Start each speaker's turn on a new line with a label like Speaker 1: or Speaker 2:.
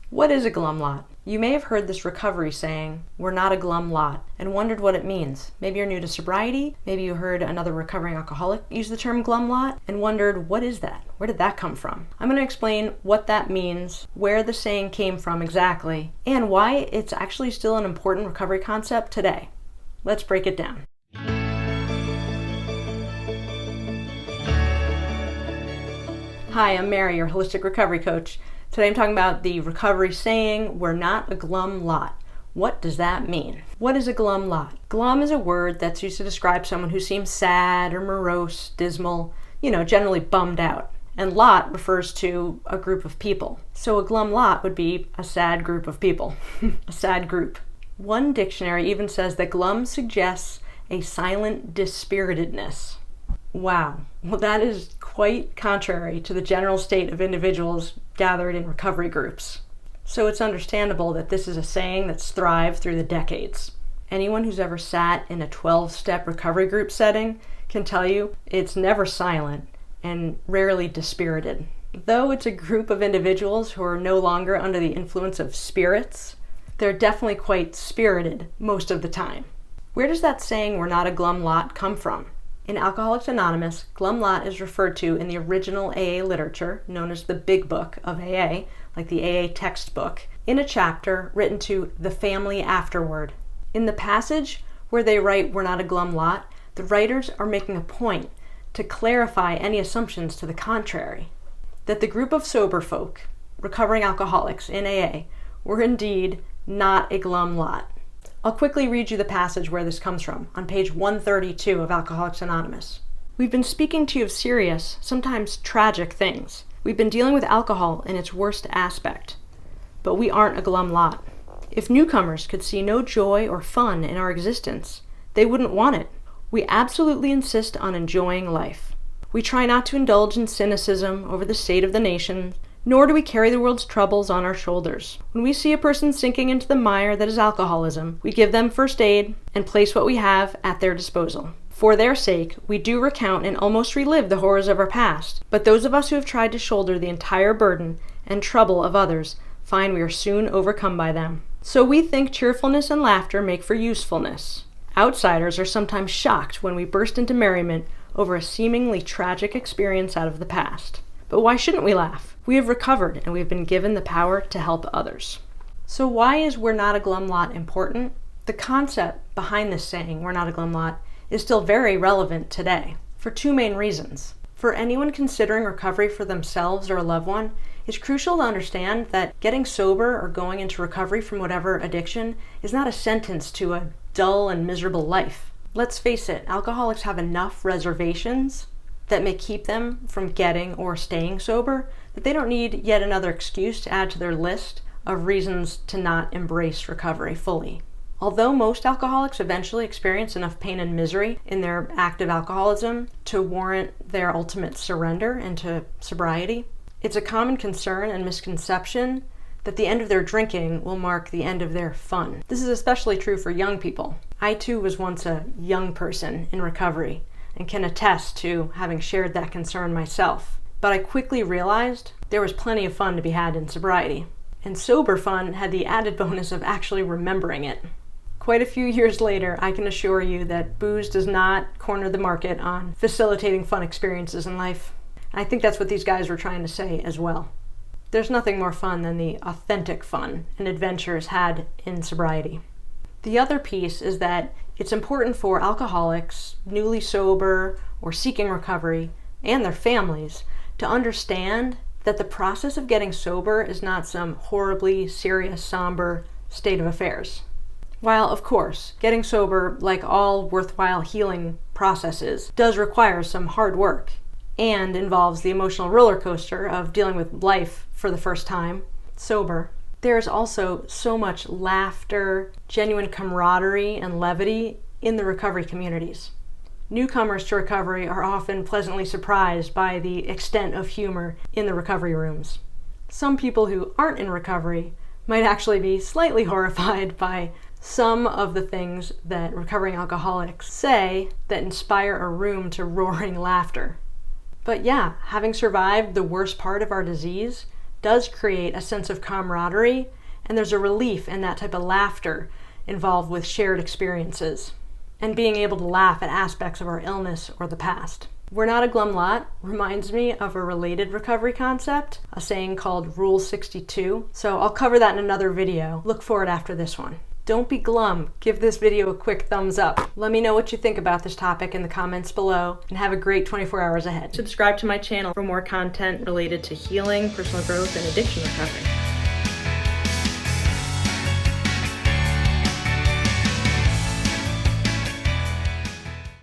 Speaker 1: What is a glum lot? You may have heard this recovery saying, "We're not a glum lot," and wondered what it means. Maybe you're new to sobriety, maybe you heard another recovering alcoholic use the term glum lot and wondered, what is that? Where did that come from? I'm going to explain what that means, where the saying came from exactly, and why it's actually still an important recovery concept today. Let's break it down. Hi, I'm Mary, your holistic recovery coach. Today I'm talking about the recovery saying, "We're not a glum lot." What does that mean? What is a glum lot? Glum is a word that's used to describe someone who seems sad or morose, dismal, generally bummed out. And lot refers to a group of people. So a glum lot would be a sad group of people. A sad group. One dictionary even says that glum suggests a silent dispiritedness. Wow. Well, that is quite contrary to the general state of individuals gathered in recovery groups. So it's understandable that this is a saying that's thrived through the decades. Anyone who's ever sat in a 12-step recovery group setting can tell you it's never silent and rarely dispirited. Though it's a group of individuals who are no longer under the influence of spirits, they're definitely quite spirited most of the time. Where does that saying, "We're not a glum lot," come from? In Alcoholics Anonymous, glum lot is referred to in the original AA literature, known as the Big Book of AA, like the AA textbook, in a chapter written to the family afterward. In the passage where they write, "We're not a glum lot," the writers are making a point to clarify any assumptions to the contrary, that the group of sober folk, recovering alcoholics in AA, were indeed not a glum lot. I'll quickly read you the passage where this comes from, on page 132 of Alcoholics Anonymous. "We've been speaking to you of serious, sometimes tragic things. We've been dealing with alcohol in its worst aspect. But we aren't a glum lot. If newcomers could see no joy or fun in our existence, they wouldn't want it. We absolutely insist on enjoying life. We try not to indulge in cynicism over the state of the nation, nor do we carry the world's troubles on our shoulders. When we see a person sinking into the mire that is alcoholism, we give them first aid and place what we have at their disposal. For their sake, we do recount and almost relive the horrors of our past, but those of us who have tried to shoulder the entire burden and trouble of others find we are soon overcome by them. So we think cheerfulness and laughter make for usefulness. Outsiders are sometimes shocked when we burst into merriment over a seemingly tragic experience out of the past. But why shouldn't we laugh? We have recovered and we've been given the power to help others." So why is "we're not a glum lot" important? The concept behind this saying, "we're not a glum lot," is still very relevant today for two main reasons. For anyone considering recovery for themselves or a loved one, it's crucial to understand that getting sober or going into recovery from whatever addiction is not a sentence to a dull and miserable life. Let's face it, alcoholics have enough reservations that may keep them from getting or staying sober, that they don't need yet another excuse to add to their list of reasons to not embrace recovery fully. Although most alcoholics eventually experience enough pain and misery in their active alcoholism to warrant their ultimate surrender into sobriety, it's a common concern and misconception that the end of their drinking will mark the end of their fun. This is especially true for young people. I too was once a young person in recovery, and can attest to having shared that concern myself. But I quickly realized there was plenty of fun to be had in sobriety. And sober fun had the added bonus of actually remembering it. Quite a few years later, I can assure you that booze does not corner the market on facilitating fun experiences in life. And I think that's what these guys were trying to say as well. There's nothing more fun than the authentic fun and adventures had in sobriety. The other piece is that it's important for alcoholics, newly sober, or seeking recovery, and their families to understand that the process of getting sober is not some horribly serious, somber state of affairs. While, of course, getting sober, like all worthwhile healing processes, does require some hard work and involves the emotional roller coaster of dealing with life for the first time, sober, there's also so much laughter, genuine camaraderie, and levity in the recovery communities. Newcomers to recovery are often pleasantly surprised by the extent of humor in the recovery rooms. Some people who aren't in recovery might actually be slightly horrified by some of the things that recovering alcoholics say that inspire a room to roaring laughter. But yeah, having survived the worst part of our disease does create a sense of camaraderie, and there's a relief in that type of laughter involved with shared experiences, and being able to laugh at aspects of our illness or the past. We're not a glum lot reminds me of a related recovery concept, a saying called Rule 62. So I'll cover that in another video. Look for it after this one. Don't be glum. Give this video a quick thumbs up. Let me know what you think about this topic in the comments below, and have a great 24 hours ahead. Subscribe to my channel for more content related to healing, personal growth, and addiction recovery.